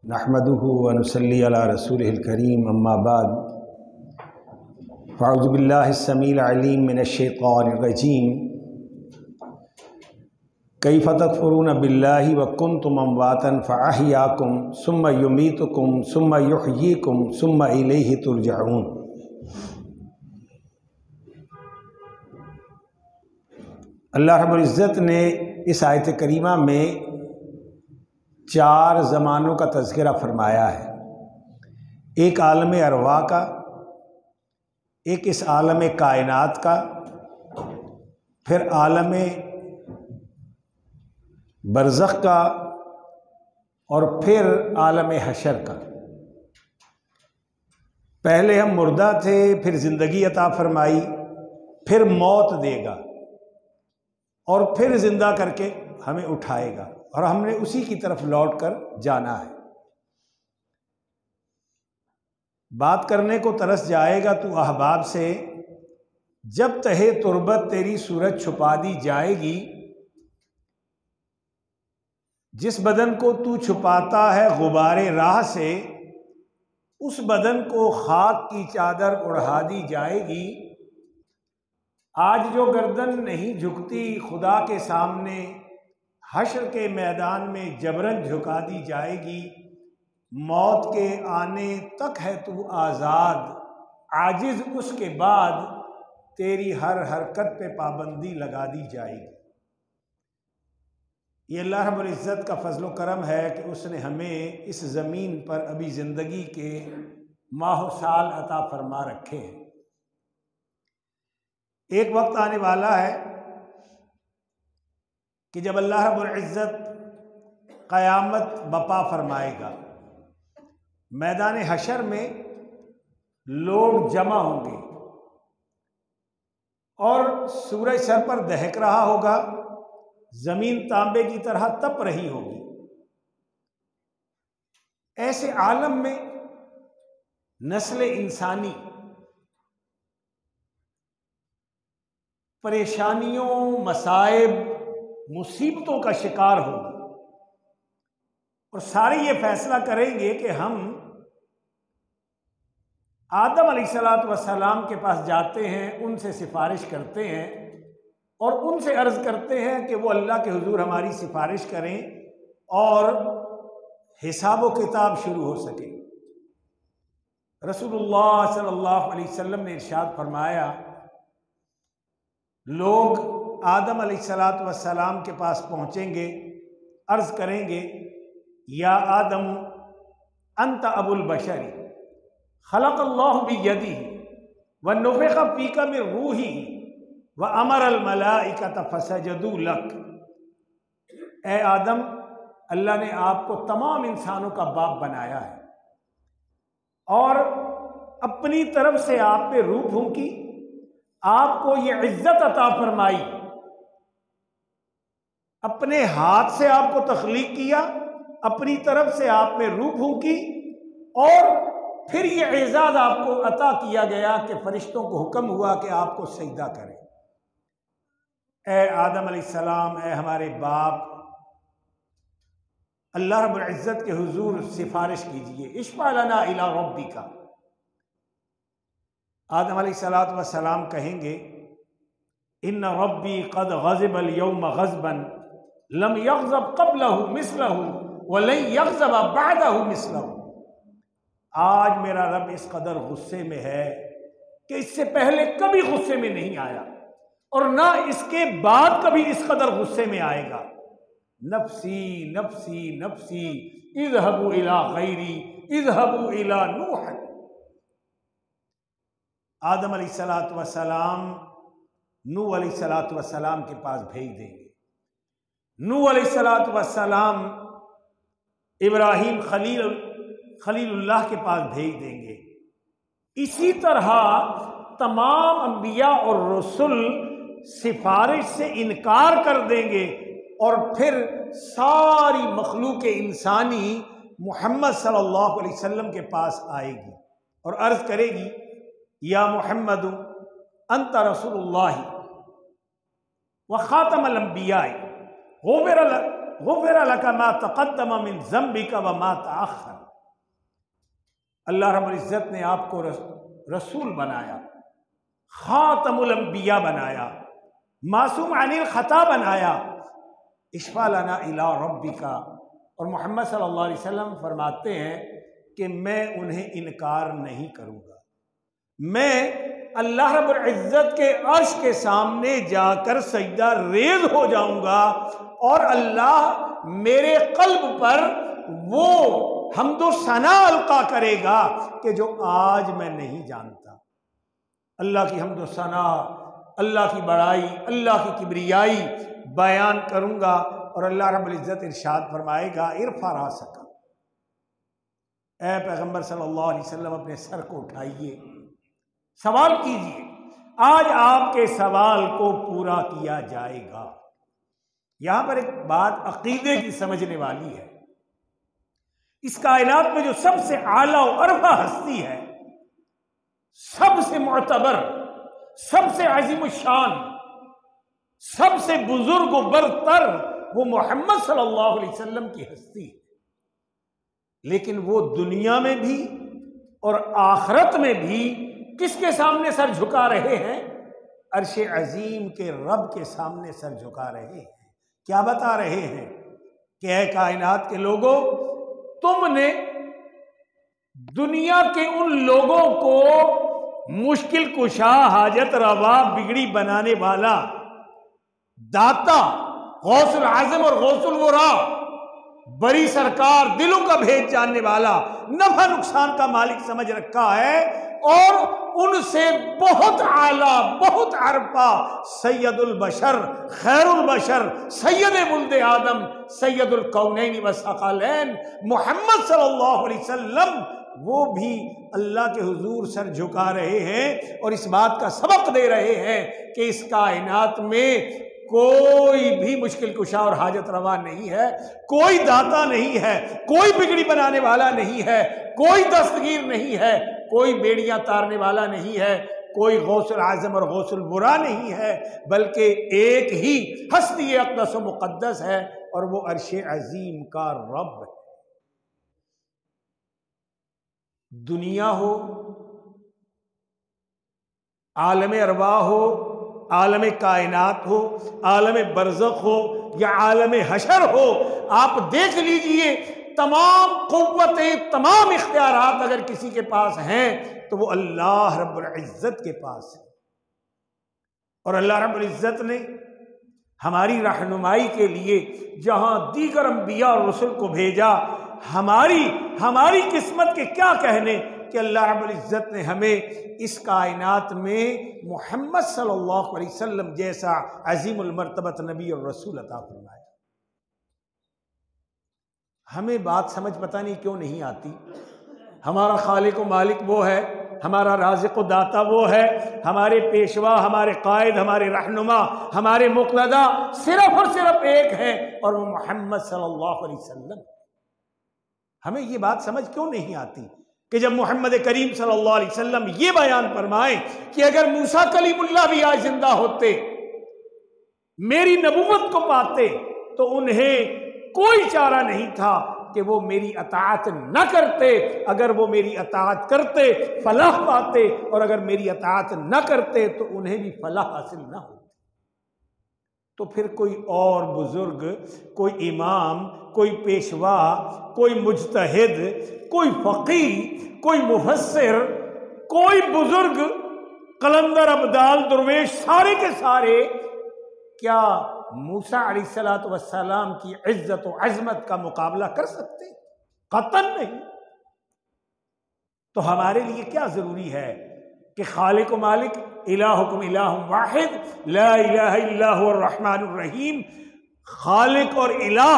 نحمده ونصلي على رسوله الكريم اما بعد فاعوذ بالله السميع العليم من الشيطان الرجيم كيف تكفرون بالله وكنتم امواتا فأحياكم ثم يميتكم ثم يحييكم ثم إليه ترجعون۔ اللہ رب العزت نے اس آیت کریمہ میں 4 زمانوں کا تذکرہ فرمایا ہے، ایک عالم ارواح کا، ایک اس عالم کائنات کا، پھر عالم برزخ کا، اور پھر عالم حشر کا۔ پہلے ہم مردہ تھے، پھر زندگی عطا فرمائی، پھر موت دے گا اور پھر زندہ کر کے ہمیں اٹھائے گا، اور ہم نے اسی کی طرف لوٹ کر جانا ہے۔ بات کرنے کو ترس جائے گا تو احباب سے، جب تہے تربت تیری صورت چھپا دی جائے گی، جس بدن کو تو چھپاتا ہے غبار راہ سے، اس بدن کو خاک کی چادر اڑا دی جائے گی۔ آج جو گردن نہیں جھکتی خدا کے سامنے، حشر کے میدان میں جبرن جھکا دی جائے گی۔ موت کے آنے تک ہے تو آزاد، عاجز اس کے بعد تیری ہر حرکت پہ پابندی لگا دی جائے گی۔ یہ اللہ رب العزت کا فضل و کرم ہے کہ اس نے ہمیں اس زمین پر ابھی زندگی کے ماہ و سال عطا فرما رکھے ہیں۔ ایک وقت آنے والا ہے کہ جب اللہ رب العزت قیامت بپا فرمائے گا، میدان حشر میں لوگ جمع ہوں گے اور سورج سر پر دہک رہا ہوگا، زمین تانبے کی طرح تپ رہی ہوگی۔ ایسے عالم میں نسل انسانی پریشانیوں، مصائب، مصیبتوں کا شکار ہوگی، اور سارے یہ فیصلہ کریں گے کہ ہم آدم علیہ السلام کے پاس جاتے ہیں، ان سے سفارش کرتے ہیں اور ان سے عرض کرتے ہیں کہ وہ اللہ کے حضور ہماری سفارش کریں اور حساب و کتاب شروع ہو سکے۔ رسول اللہ صلی اللہ علیہ وسلم نے ارشاد فرمایا، لوگ آدم علیہ السلام کے پاس پہنچیں گے، عرض کریں گے، یا آدم انت ابو البشر خلق اللہ بیدہ ونفخ فیک من روحہ وامر الملائکۃ فسجدوا لک۔ اے آدم، اللہ نے آپ کو تمام انسانوں کا باپ بنایا ہے اور اپنی طرف سے آپ پہ روح پھونکی، آپ کو یہ عزت عطا فرمائی، اپنے ہاتھ سے آپ کو تخلیق کیا، اپنی طرف سے آپ میں روح پھونکی، اور پھر یہ اعزاز آپ کو عطا کیا گیا کہ فرشتوں کو حکم ہوا کہ آپ کو سجدہ کریں۔ اے آدم علیہ السلام، اے ہمارے باپ، اللہ رب العزت کے حضور سفارش کیجئے، اشفع لنا الی ربک۔ آدم علیہ السلام کہیں گے، ان ربی قد غضب اليوم غضبا لم یغضب قبلہ مثلہ ولن یغضب بعدہ مثلہ۔ آج میرا رب اس قدر غصے میں ہے کہ اس سے پہلے کبھی غصے میں نہیں آیا، اور نہ اس کے بعد کبھی اس قدر غصے میں آئے گا۔ نفسی نفسی نفسی اذهبوا الی غیری اذهبوا الی نوح۔ آدم علیہ السلام نوح علیہ السلام کے پاس بھیج دیں گے۔ نوح علیہ السلام ابراہیم خلیل اللہ کے پاس بھیج دیں گے۔ اسی طرح تمام انبیاء اور رسل سفارش سے انکار کر دیں گے، اور پھر ساری مخلوق انسانی محمد صلی اللہ علیہ وسلم کے پاس آئے گی اور عرض کرے گی، یا محمد انت رسول اللہ وخاتم الانبیاء غفر غفر لک ما تقدم من ذنبک وما تأخر۔ اللہ رب العزت نے آپ کو رسول بنایا، خاتم الانبیاء بنایا، معصوم عن الخطا بنایا، اشفع لنا الی ربک۔ اور محمد صلی اللہ علیہ وسلم فرماتے ہیں کہ میں انہیں انکار نہیں کروں گا، میں اللہ رب العزت کے عرش کے سامنے جا کر سجدہ ریز ہو جاؤں گا، اور اللہ میرے قلب پر وہ حمد و ثنا القا کرے گا کہ جو آج میں نہیں جانتا۔ اللہ کی حمد و ثنا، اللہ کی بڑائی، اللہ کی کبریائی بیان کروں گا، اور اللہ رب العزت ارشاد فرمائے گا ارفع راسک، اے پیغمبر صلی اللہ علیہ وسلم اپنے سر کو اٹھائیے، سوال کیجئے، آج آپ کے سوال کو پورا کیا جائے گا۔ یہاں پر ایک بات عقیدے کی سمجھنے والی ہے۔ اس کائنات میں جو سب سے اعلیٰ و ارفع ہستی ہے، سب سے معتبر، سب سے عظیم الشان، سب سے بزرگ و برتر، وہ محمد صلی اللہ علیہ وسلم کی ہستی ہے، لیکن وہ دنیا میں بھی اور آخرت میں بھی کس کے سامنے سر جھکا رہے ہیں؟ عرش عظیم کے رب کے سامنے سر جھکا رہے ہیں۔ کیا بتا رہے ہیں کہ اے کائنات کے لوگوں، تم نے دنیا کے ان لوگوں کو مشکل کشا، حاجت روا، بگڑی بنانے والا، داتا، غوث العظم اور غوث الورا، بڑی سرکار، دلوں کا بھید جاننے والا، نفع نقصان کا مالک سمجھ رکھا ہے، اور ان سے بہت اعلیٰ، بہت عرفہ سید البشر، خیر البشر، سید ولد آدم، سید الکونین والثقلین محمد صلی اللہ علیہ وسلم، وہ بھی اللہ کے حضور سر جھکا رہے ہیں، اور اس بات کا سبق دے رہے ہیں کہ اس کائنات میں کوئی بھی مشکل کشا اور حاجت روا نہیں ہے، کوئی داتا نہیں ہے، کوئی بگڑی بنانے والا نہیں ہے، کوئی دستگیر نہیں ہے، کوئی بیڑیاں تارنے والا نہیں ہے، کوئی غوث العظم اور غوث الورا نہیں ہے، بلکہ ایک ہی ہستی اقدس و مقدس ہے، اور وہ عرش عظیم کا رب ہے۔ دنیا ہو، عالم ارواح ہو، عالم کائنات ہو، عالم برزخ ہو یا عالم حشر ہو، آپ دیکھ لیجئے تمام قوتیں، تمام اختیارات اگر کسی کے پاس ہیں تو وہ اللہ رب العزت کے پاس ہے۔ اور اللہ رب العزت نے ہماری رہنمائی کے لیے جہاں دیگر انبیاء اور رسل کو بھیجا، ہماری قسمت کے کیا کہنے کہ اللہ رب العزت نے ہمیں اس کائنات میں محمد صلی اللہ علیہ وسلم جیسا عظیم المرتبت نبی اور رسول عطا فرمایا۔ ہمیں بات سمجھ پتہ نہیں کیوں نہیں آتی۔ ہمارا خالق و مالک وہ ہے، ہمارا رازق و داتا وہ ہے، ہمارے پیشوا، ہمارے قائد، ہمارے رہنما، ہمارے مقتدی صرف اور صرف ایک ہے، اور وہ محمد صلی اللہ علیہ وسلم۔ ہمیں یہ بات سمجھ کیوں نہیں آتی کہ جب محمد کریم صلی اللہ علیہ وسلم یہ بیان فرمائیں کہ اگر موسیٰ کلیم اللہ بھی آج زندہ ہوتے، میری نبوت کو پاتے، تو انہیں کوئی چارہ نہیں تھا کہ وہ میری اطاعت نہ کرتے۔ اگر وہ میری اطاعت کرتے فلاح پاتے، اور اگر میری اطاعت نہ کرتے تو انہیں بھی فلاح حاصل نہ ہوتی۔ تو پھر کوئی اور بزرگ، کوئی امام، کوئی پیشوا، کوئی مجتہد، کوئی فقیہ، کوئی مفسر، کوئی بزرگ، قلندر، ابدال، درویش، سارے کے سارے کیا موسیٰ علیہ السلام کی عزت و عظمت کا مقابلہ کر سکتے؟ قطعاً نہیں۔ تو ہمارے لیے کیا ضروری ہے کہ خالق و مالک الہکم الہ واحد لا الہ الا هو الرحمن الرحیم، خالق اور الہ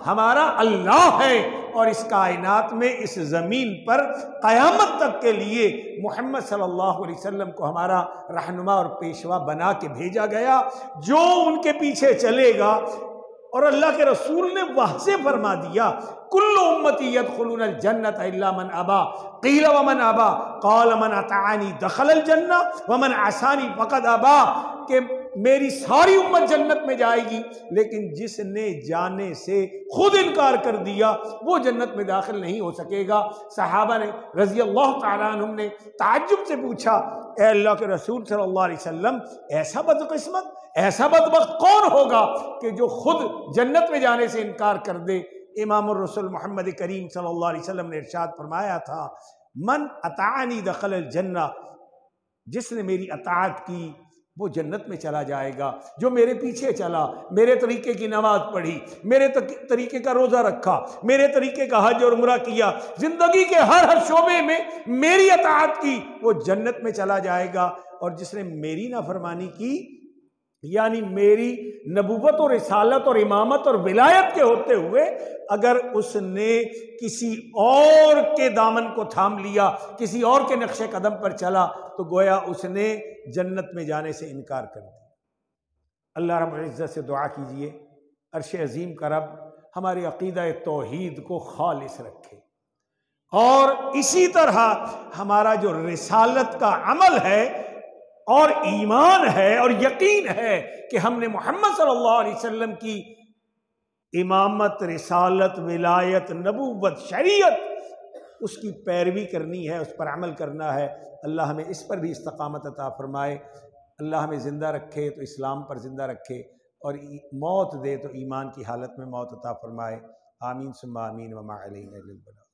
ہمارا اللہ ہے، اور اس کائنات میں، اس زمین پر قیامت تک کے لیے محمد صلی اللہ علیہ وسلم کو ہمارا رہنما اور پیشوا بنا کے بھیجا گیا۔ جو ان کے پیچھے چلے گا، اور اللہ کے رسول نے واضح فرما دیا کل امتی یدخلون الجنۃ الا من ابا قیل ومن ابا قال من اطاعنی دخل الجنہ ومن عصانی فقد ابا، کہ میری ساری امت جنت میں جائے گی، لیکن جس نے جانے سے خود انکار کر دیا وہ جنت میں داخل نہیں ہو سکے گا۔ صحابہ نے رضی اللہ تعالیٰ عنہم نے تعجب سے پوچھا، اے اللہ کے رسول صلی اللہ علیہ وسلم، ایسا بدقسمت، ایسا بدبخت کون ہوگا کہ جو خود جنت میں جانے سے انکار کر دے؟ امام الرسول محمد کریم صلی اللہ علیہ وسلم نے ارشاد فرمایا تھا، من اطاعنی دخل الجنہ، جس نے میری اطاعت کی وہ جنت میں چلا جائے گا۔ جو میرے پیچھے چلا، میرے طریقے کی نماز پڑھی، میرے طریقے کا روزہ رکھا، میرے طریقے کا حج اور عمرہ کیا، زندگی کے ہر شعبے میں میری اطاعت کی، وہ جنت میں چلا جائے گا۔ اور جس نے میری نافرمانی کی، یعنی میری نبوت اور رسالت اور امامت اور ولایت کے ہوتے ہوئے اگر اس نے کسی اور کے دامن کو تھام لیا، کسی اور کے نقش قدم پر چلا، تو گویا اس نے جنت میں جانے سے انکار کر دیا۔ اللہ رب العزت سے دعا کیجئے عرش عظیم کا رب ہماری عقیدہ توحید کو خالص رکھے، اور اسی طرح ہمارا جو رسالت کا عمل ہے اور ایمان ہے اور یقین ہے کہ ہم نے محمد صلی اللہ علیہ وسلم کی امامت، رسالت، ولایت، نبوت، شریعت، اس کی پیروی کرنی ہے، اس پر عمل کرنا ہے۔ اللہ ہمیں اس پر بھی استقامت عطا فرمائے۔ اللہ ہمیں زندہ رکھے تو اسلام پر زندہ رکھے، اور موت دے تو ایمان کی حالت میں موت عطا فرمائے۔ آمین ثم آمین وما علینا الا البلاغ۔